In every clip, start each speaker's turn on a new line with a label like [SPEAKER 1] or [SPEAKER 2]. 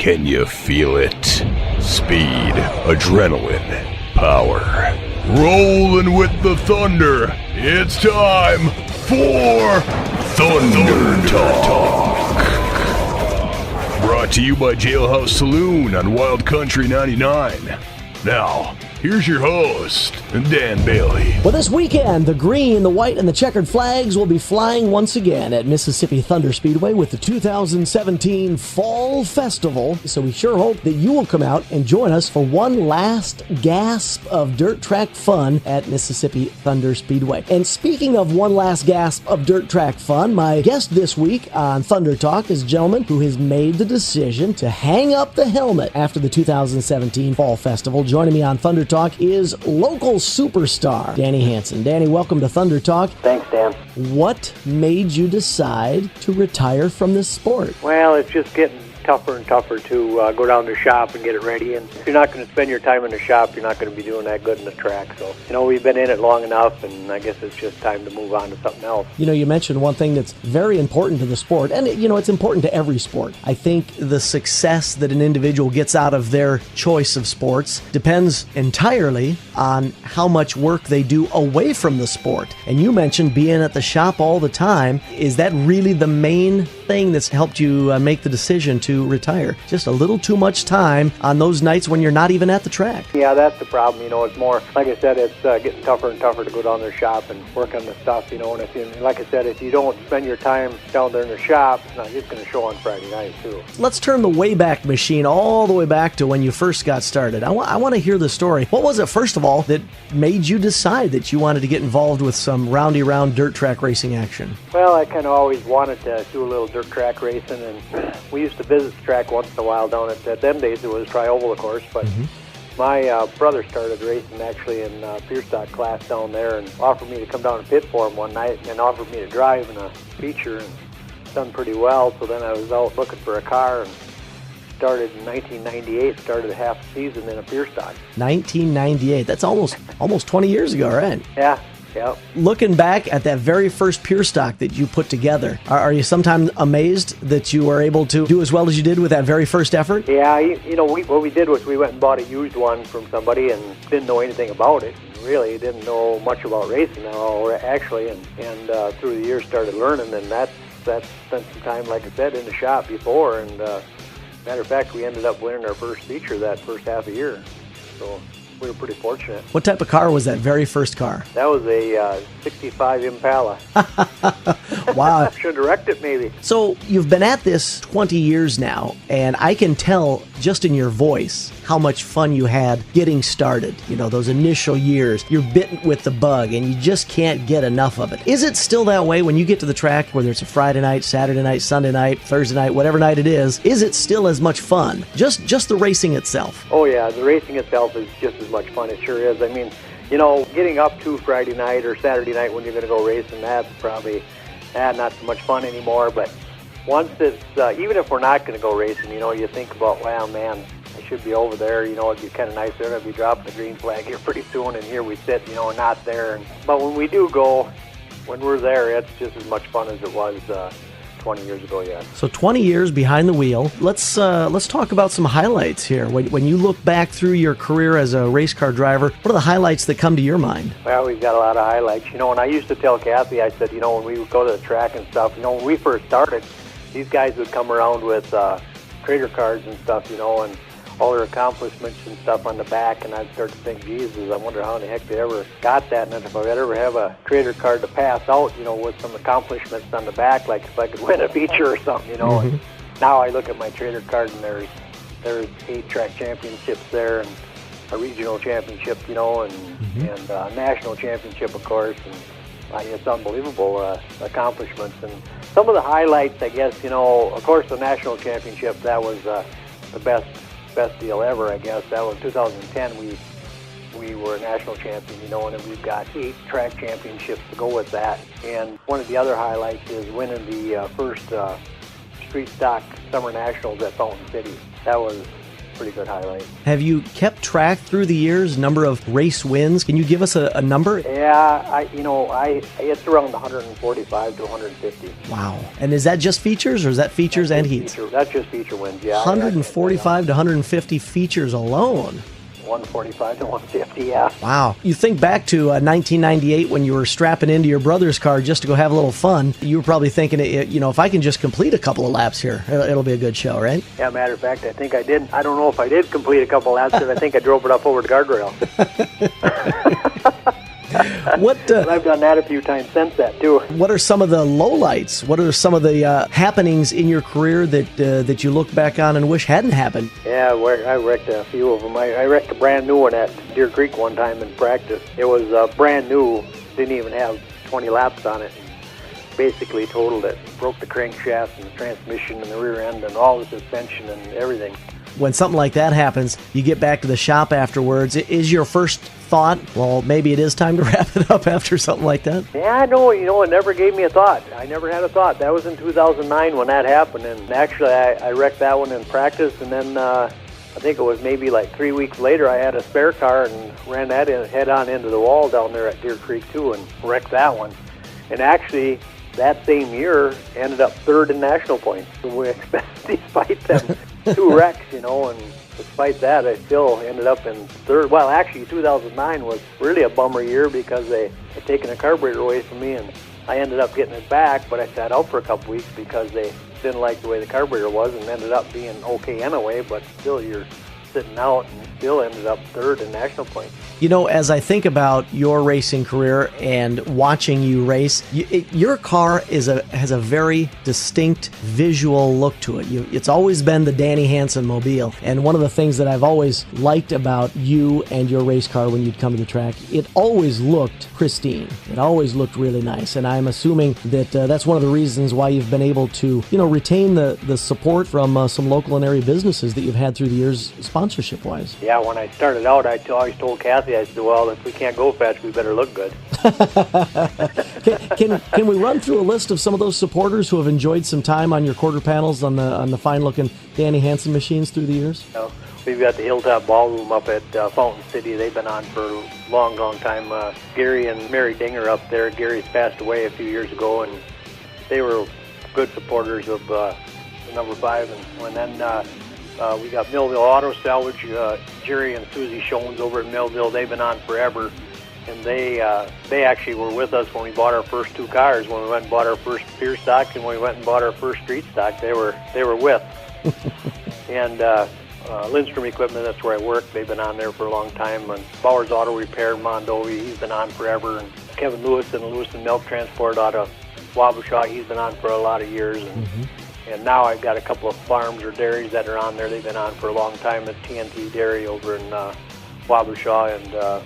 [SPEAKER 1] Can you feel it? Speed, adrenaline, power. Rolling with the thunder. It's time for Thunder Talk. Brought to you by Jailhouse Saloon on Wild Country 99. Now, here's your host, Dan Bailey.
[SPEAKER 2] Well, this weekend, the green, the white, and the checkered flags will be flying once again at Mississippi Thunder Speedway with the 2017 Fall Festival. So we sure hope that you will come out and join us for one last gasp of dirt track fun at Mississippi Thunder Speedway. And speaking of one last gasp of dirt track fun, my guest this week on Thunder Talk is a gentleman who has made the decision to hang up the helmet after the 2017 Fall Festival. Joining me on Thunder Talk is local superstar Danny Hanson. Danny, welcome to Thunder Talk.
[SPEAKER 3] Thanks, Dan.
[SPEAKER 2] What made you decide to retire from this sport?
[SPEAKER 3] Well, it's just getting tougher and tougher to go down to the shop and get it ready. And if you're not going to spend your time in the shop, you're not going to be doing that good in the track. So, we've been in it long enough, and I guess it's just time to move on to something else.
[SPEAKER 2] You mentioned one thing that's very important to the sport, and, it's important to every sport. I think the success that an individual gets out of their choice of sports depends entirely on how much work they do away from the sport. And you mentioned being at the shop all the time. Is that really the main thing that's helped you make the decision to retire? Just a little too much time on those nights when you're not even at the track.
[SPEAKER 3] Yeah, that's the problem. It's more, like I said, it's getting tougher and tougher to go down to the shop and work on the stuff, and if you don't spend your time down there in the shop, it's not just going to show on Friday night, too.
[SPEAKER 2] Let's turn the Wayback Machine all the way back to when you first got started. I want to hear the story. What was it, first of all, that made you decide that you wanted to get involved with some round dirt track racing action?
[SPEAKER 3] Well, I kind of always wanted to do a little dirt track racing, and we used to visit the track once in a while down at them days. It was tri-oval, of course, but my brother started racing actually in pure stock class down there and offered me to come down and pit for him one night and offered me to drive in a feature, and done pretty well. So then I was out looking for a car and started in 1998, started a half season in a pure stock. 1998,
[SPEAKER 2] that's almost 20 years ago, right?
[SPEAKER 3] Yeah. Yep.
[SPEAKER 2] Looking back at that very first pure stock that you put together, are you sometimes amazed that you were able to do as well as you did with that very first effort?
[SPEAKER 3] Yeah, what we did was we went and bought a used one from somebody and didn't know anything about it. Really didn't know much about racing at all, actually, and through the years started learning, and that's spent some time, like I said, in the shop before, and matter of fact, we ended up winning our first feature that first half a year, so we were pretty fortunate.
[SPEAKER 2] What type of car was that very first car?
[SPEAKER 3] That was a 65 Impala.
[SPEAKER 2] Wow.
[SPEAKER 3] Should have wrecked it, maybe.
[SPEAKER 2] So you've been at this 20 years now, and I can tell just in your voice how much fun you had getting started. Those initial years, you're bitten with the bug, and you just can't get enough of it. Is it still that way when you get to the track, whether it's a Friday night, Saturday night, Sunday night, Thursday night, whatever night it is it still as much fun? Just the racing itself?
[SPEAKER 3] Oh, yeah, the racing itself is just as much fun. It sure is. I mean, getting up to Friday night or Saturday night when you're going to go racing, that's probably not so much fun anymore. But once it's, even if we're not going to go racing, you think about, well, man, I should be over there. It'd be kind of nice. They're going to be dropping the green flag here pretty soon, and here we sit, not there. But when we do go, when we're there, it's just as much fun as it was 20 years ago, yeah.
[SPEAKER 2] So 20 years behind the wheel. Let's talk about some highlights here. When you look back through your career as a race car driver, what are the highlights that come to your mind?
[SPEAKER 3] Well, we've got a lot of highlights. And I used to tell Kathy, I said, when we would go to the track and stuff, when we first started, these guys would come around with trader cards and stuff, and all their accomplishments and stuff on the back, and I'd start to think, Jesus, I wonder how in the heck they ever got that, and if I'd ever have a trader card to pass out, with some accomplishments on the back, like if I could win a feature or something, And now I look at my trader card, and there's 8 track championships there, and a regional championship, and a national championship, of course, and it's unbelievable accomplishments. And some of the highlights, I guess, of course, the national championship, that was the best deal ever, I guess. That was 2010. We were a national champion, and then we've got 8 track championships to go with that. And one of the other highlights is winning the first street stock summer nationals at Fountain City. That was pretty good highlight.
[SPEAKER 2] Have you kept track through the years, number of race wins? Can you give us a number?
[SPEAKER 3] Yeah, it's around 145 to 150.
[SPEAKER 2] Wow. And is that just features, or is that features and heats?
[SPEAKER 3] That's just feature wins, yeah.
[SPEAKER 2] 145 to 150 features alone.
[SPEAKER 3] 145 to 150, yeah.
[SPEAKER 2] Wow. You think back to 1998 when you were strapping into your brother's car just to go have a little fun. You were probably thinking, if I can just complete a couple of laps here, it'll be a good show, right?
[SPEAKER 3] Yeah, matter of fact, I think I did. I don't know if I did complete a couple of laps, because I think I drove it up over the guardrail. I've done that a few times since that, too.
[SPEAKER 2] What are some of the lowlights? What are some of the happenings in your career that you look back on and wish hadn't happened?
[SPEAKER 3] Yeah, I wrecked a few of them. I wrecked a brand new one at Deer Creek one time in practice. It was brand new, didn't even have 20 laps on it. Basically totaled it. Broke the crankshaft and the transmission and the rear end and all the suspension and everything.
[SPEAKER 2] When something like that happens, you get back to the shop afterwards. Is your first thought, well, maybe it is time to wrap it up after something like that?
[SPEAKER 3] Yeah, no, it never gave me a thought. I never had a thought. That was in 2009 when that happened, and actually I wrecked that one in practice, and then I think it was maybe like 3 weeks later I had a spare car and ran that in, head-on into the wall down there at Deer Creek, too, and wrecked that one. And actually, that same year, ended up third in national points. So despite them two wrecks, and despite that, I still ended up in third. Well, actually, 2009 was really a bummer year because they had taken a carburetor away from me, and I ended up getting it back, but I sat out for a couple weeks because they didn't like the way the carburetor was, and ended up being okay anyway, but still you're sitting out and still ended up third in national points.
[SPEAKER 2] As I think about your racing career and watching you race, your car has a very distinct visual look to it. It's always been the Danny Hanson mobile. And one of the things that I've always liked about you and your race car when you'd come to the track, it always looked pristine. It always looked really nice. And I'm assuming that that's one of the reasons why you've been able to, retain the support from some local and area businesses that you've had through the years sponsorship-wise.
[SPEAKER 3] Yeah, when I started out, I always told Kathy, I said, well, if we can't go fast, we better look good.
[SPEAKER 2] Can we run through a list of some of those supporters who have enjoyed some time on your quarter panels on the fine-looking Danny Hanson machines through the years?
[SPEAKER 3] We've got the Hilltop Ballroom up at Fountain City. They've been on for a long, long time. Gary and Mary Dinger up there. Gary's passed away a few years ago, and they were good supporters of the number 5. And then we got Millville Auto Salvage, Jerry and Susie Schoens over at Millville. They've been on forever, and they actually were with us when we bought our first 2 cars. When we went and bought our first Pier stock, and when we went and bought our first street stock, they were with. And Lindstrom Equipment, that's where I work. They've been on there for a long time. And Bowers Auto Repair, Mondovi, he's been on forever. And Kevin Lewis and Lewis and Milk Transport out of Wabasha, he's been on for a lot of years. And now I've got a couple of farms or dairies that are on there. They've been on for a long time at TNT Dairy over in Wabasha and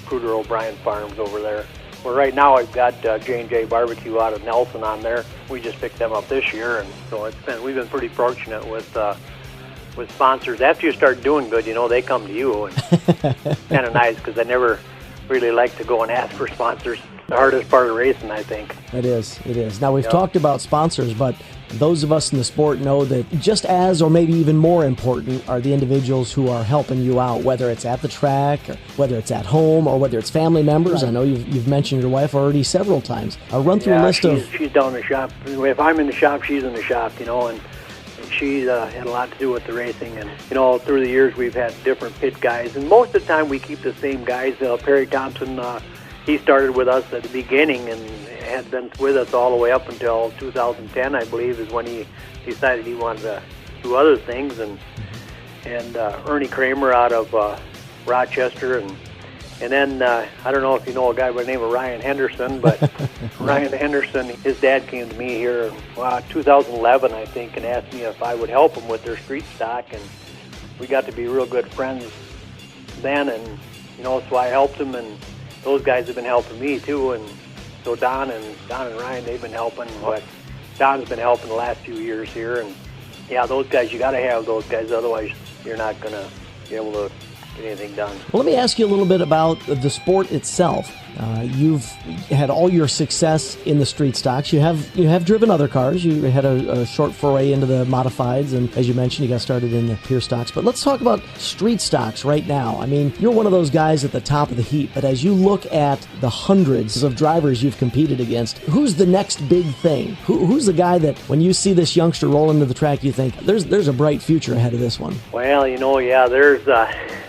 [SPEAKER 3] Cruder O'Brien Farms over there. Well, right now I've got J&J Barbecue out of Nelson on there. We just picked them up this year, and so we've been pretty fortunate with sponsors. After you start doing good, they come to you, and it's kind of nice because I never really like to go and ask for sponsors. The hardest part of racing, I think.
[SPEAKER 2] It is. Now, we've talked about sponsors, but those of us in the sport know that just as, or maybe even more important, are the individuals who are helping you out, whether it's at the track, or whether it's at home, or whether it's family members. Right. I know you've mentioned your wife already several times. I'll run through a list of...
[SPEAKER 3] She's down in the shop. If I'm in the shop, she's in the shop, and she's had a lot to do with the racing. And, through the years, we've had different pit guys, and most of the time we keep the same guys. Perry Thompson, he started with us at the beginning and had been with us all the way up until 2010, I believe, is when he decided he wanted to do other things. And Ernie Kramer out of Rochester, and then I don't know if you know a guy by the name of Ryan Henderson, but Ryan Henderson, his dad came to me here in 2011, I think, and asked me if I would help him with their street stock, and we got to be real good friends then, and so I helped him, and those guys have been helping me too, and so Don and Ryan, they've been helping, but Don's been helping the last few years here, and yeah, those guys, you got to have those guys, otherwise you're not going to be able to done.
[SPEAKER 2] Well, let me ask you a little bit about the sport itself. You've had all your success in the street stocks. You have driven other cars. You had a short foray into the modifieds, and as you mentioned, you got started in the pure stocks. But let's talk about street stocks right now. I mean, you're one of those guys at the top of the heap, but as you look at the hundreds of drivers you've competed against, who's the next big thing? Who's the guy that when you see this youngster roll into the track, you think there's a bright future ahead of this one?
[SPEAKER 3] Well,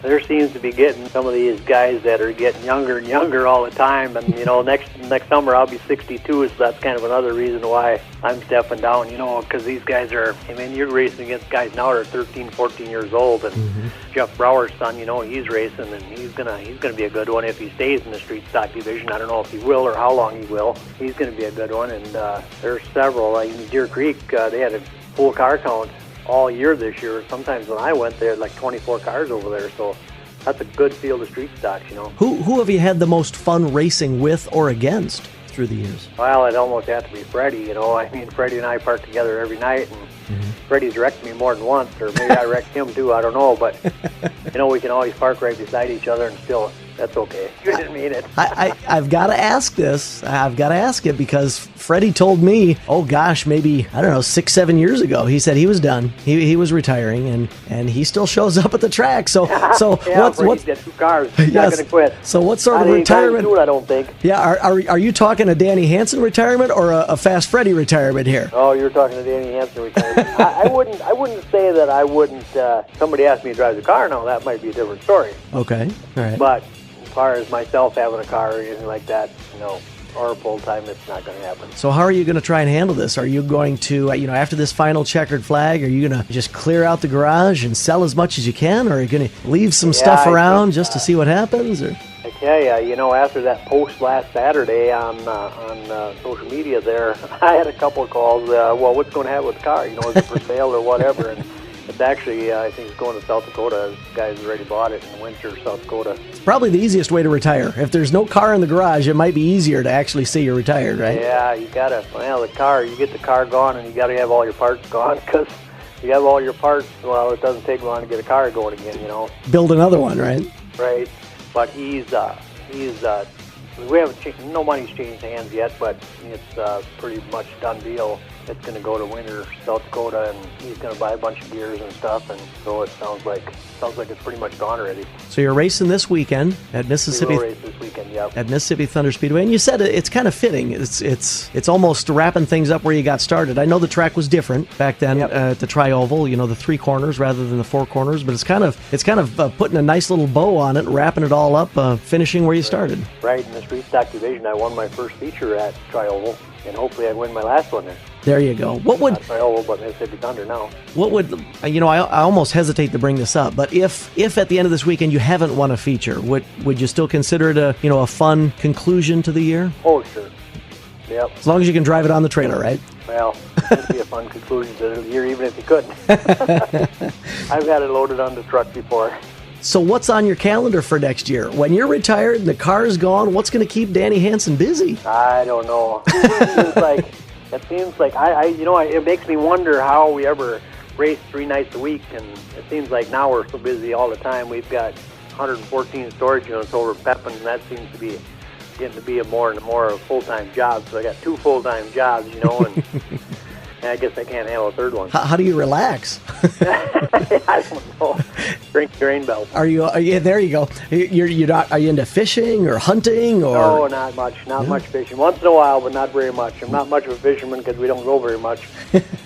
[SPEAKER 3] there seems to be getting some of these guys that are getting younger and younger all the time. And, next summer I'll be 62, so that's kind of another reason why I'm stepping down, because these guys are, you're racing against guys now that are 13, 14 years old. And Jeff Brower's son, he's racing, and he's gonna be a good one if he stays in the street stock division. I don't know if he will or how long he will. He's gonna be a good one. And there's several. Like in Deer Creek, they had a full car count all year this year. Sometimes when I went, they had like 24 cars over there, so that's a good field of street stocks,
[SPEAKER 2] Who have you had the most fun racing with or against through the years?
[SPEAKER 3] Well, it'd almost have to be Freddie, Freddie and I park together every night, and Freddie's wrecked me more than once, or maybe I wrecked him too, I don't know, but, we can always park right beside each other and still, that's okay. You didn't mean it.
[SPEAKER 2] I've got to ask this. I've got to ask it because Freddie told me, oh gosh, maybe, 6-7 years ago, he said he was done. He was retiring, and he still shows up at the track. So
[SPEAKER 3] yeah, Freddie's got 2 cars. He's not going to quit.
[SPEAKER 2] So what sort of retirement?
[SPEAKER 3] Soon, I don't think.
[SPEAKER 2] Yeah, are you talking a Danny Hanson retirement or a Fast Freddie retirement here?
[SPEAKER 3] Oh, you're talking a Danny Hanson retirement. I wouldn't say that I wouldn't. Somebody asked me to drive the car. No, that might be a different story.
[SPEAKER 2] Okay, all right.
[SPEAKER 3] But as far as myself having a car or anything like that, or full-time, it's not going to happen.
[SPEAKER 2] So how are you going to try and handle this? Are you going to, after this final checkered flag, are you going to just clear out the garage and sell as much as you can, or are you going to leave some stuff around just to see what happens? Or?
[SPEAKER 3] I tell you, after that post last Saturday on social media there, I had a couple of calls, what's going to happen with the car? Is it for sale or whatever? And it's actually, I think it's going to South Dakota. Guys already bought it in the winter, South Dakota.
[SPEAKER 2] It's probably the easiest way to retire. If there's no car in the garage, it might be easier to actually say you're retired, right?
[SPEAKER 3] Yeah, you get the car gone, and you got to have all your parts gone, because you have all your parts, well, it doesn't take long to get a car going again,
[SPEAKER 2] Build another one, right?
[SPEAKER 3] Right, but we haven't no money's changed hands yet, but it's pretty much done deal. It's going to go to Winter, South Dakota, and he's going to buy a bunch of gears and stuff, and so it sounds like it's pretty much gone already.
[SPEAKER 2] So you're racing this weekend at Mississippi.
[SPEAKER 3] We will race this weekend, yeah.
[SPEAKER 2] At Mississippi Thunder Speedway, and you said it's kind of fitting. It's almost wrapping things up where you got started. I know the track was different back then at the Tri-Oval. The 3 corners rather than the 4 corners, but it's kind of putting a nice little bow on it, wrapping it all up, finishing where you started.
[SPEAKER 3] Right, in the street stock division, I won my first feature at Tri-Oval, and hopefully I win my last one there.
[SPEAKER 2] There you go. What would
[SPEAKER 3] Tri-Oval, but Mississippi Thunder now?
[SPEAKER 2] What would I almost hesitate to bring this up, but if at the end of this weekend you haven't won a feature, would you still consider it a fun conclusion to the year?
[SPEAKER 3] Oh, sure. Yep.
[SPEAKER 2] As long as you can drive it on the trailer, right?
[SPEAKER 3] Well, it'd be a fun conclusion to the year, even if you couldn't. I've had it loaded on the truck before.
[SPEAKER 2] So what's on your calendar for next year? When you're retired and the car's gone, what's going to keep Danny Hanson busy?
[SPEAKER 3] I don't know. It seems like it makes me wonder how we ever race 3 nights a week, and it seems like now we're so busy all the time. We've got 114 storage units over at Pepin, and that seems to be getting to be a more and more of a full-time job. So I got 2 full-time jobs, and I guess I can't handle a third one.
[SPEAKER 2] How do you relax?
[SPEAKER 3] I don't know. Drink grain belt.
[SPEAKER 2] Are you? There you go. You're not. Are you into fishing or hunting or?
[SPEAKER 3] No, not much. Not much fishing. Once in a while, but not very much. I'm not much of a fisherman because we don't go very much.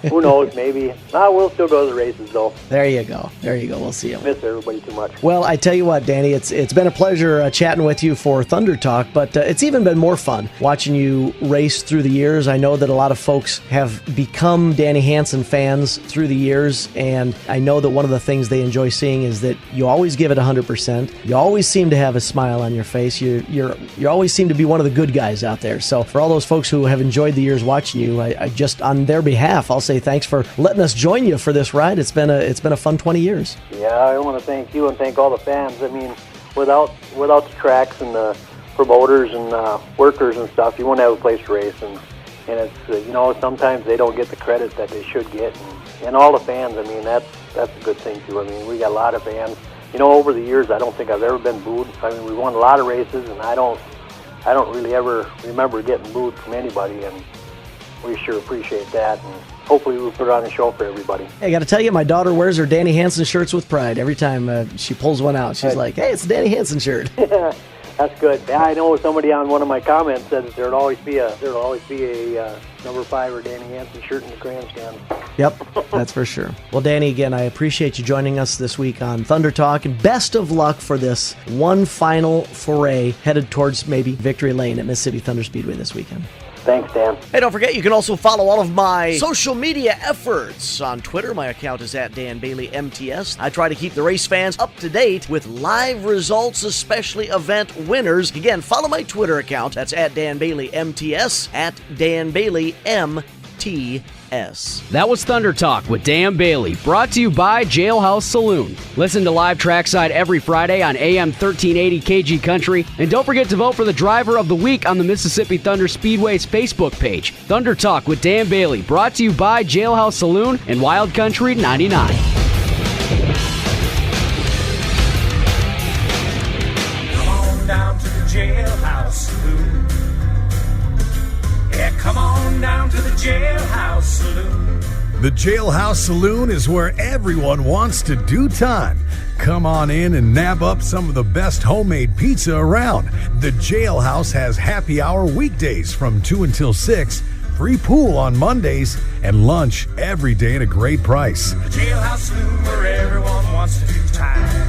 [SPEAKER 3] Who knows? Maybe. We'll still go to the races though.
[SPEAKER 2] There you go. We'll see you.
[SPEAKER 3] Miss everybody too much.
[SPEAKER 2] Well, I tell you what, Danny, it's been a pleasure chatting with you for Thunder Talk, but it's even been more fun watching you race through the years. I know that a lot of folks have become Danny Hanson fans through the years, and I know that one of the things they enjoy seeing is that you always give it 100%. You always seem to have a smile on your face. You always seem to be one of the good guys out there. So for all those folks who have enjoyed the years watching you, I just on their behalf, I'll say thanks for letting us join you for this ride. It's been a fun 20 years.
[SPEAKER 3] Yeah, I want to thank you and thank all the fans. I mean, without the tracks and the promoters and workers and stuff, you won't have a place to race. And it's sometimes they don't get the credit that they should get. And all the fans, I mean, that's a good thing too. I mean, we got a lot of fans. over the years, I don't think I've ever been booed. I mean, we won a lot of races, and I don't really ever remember getting booed from anybody, and we sure appreciate that. And hopefully we'll put on a show for everybody.
[SPEAKER 2] Hey, I got to tell you, my daughter wears her Danny Hanson shirts with pride. Every time she pulls one out, she's like, hey, it's a Danny Hanson shirt.
[SPEAKER 3] That's good. Yeah, I know somebody on one of my comments said that there'll always be a number 5 or Danny Hanson shirt in the grandstand.
[SPEAKER 2] Yep, that's for sure. Well, Danny, again, I appreciate you joining us this week on Thunder Talk, and best of luck for this one final foray headed towards maybe victory lane at Mississippi Thunder Speedway this weekend.
[SPEAKER 3] Thanks, Dan.
[SPEAKER 2] Hey, don't forget, you can also follow all of my social media efforts. On Twitter, my account is at Dan Bailey MTS. I try to keep the race fans up to date with live results, especially event winners. Again, follow my Twitter account. That's at Dan Bailey MTS, at Dan Bailey MTS.
[SPEAKER 4] That was Thunder Talk with Dan Bailey, brought to you by Jailhouse Saloon. Listen to Live Trackside every Friday on AM 1380 KG Country, and don't forget to vote for the Driver of the Week on the Mississippi Thunder Speedway's Facebook page. Thunder Talk with Dan Bailey, brought to you by Jailhouse Saloon and Wild Country 99.
[SPEAKER 5] Come on down to the Jailhouse Saloon. Yeah, come on down to the Jailhouse Saloon.
[SPEAKER 6] The Jailhouse Saloon is where everyone wants to do time. Come on in and nab up some of the best homemade pizza around. The Jailhouse has happy hour weekdays from 2 until 6, free pool on Mondays, and lunch every day at a great price.
[SPEAKER 5] The Jailhouse Saloon, where everyone wants to do time.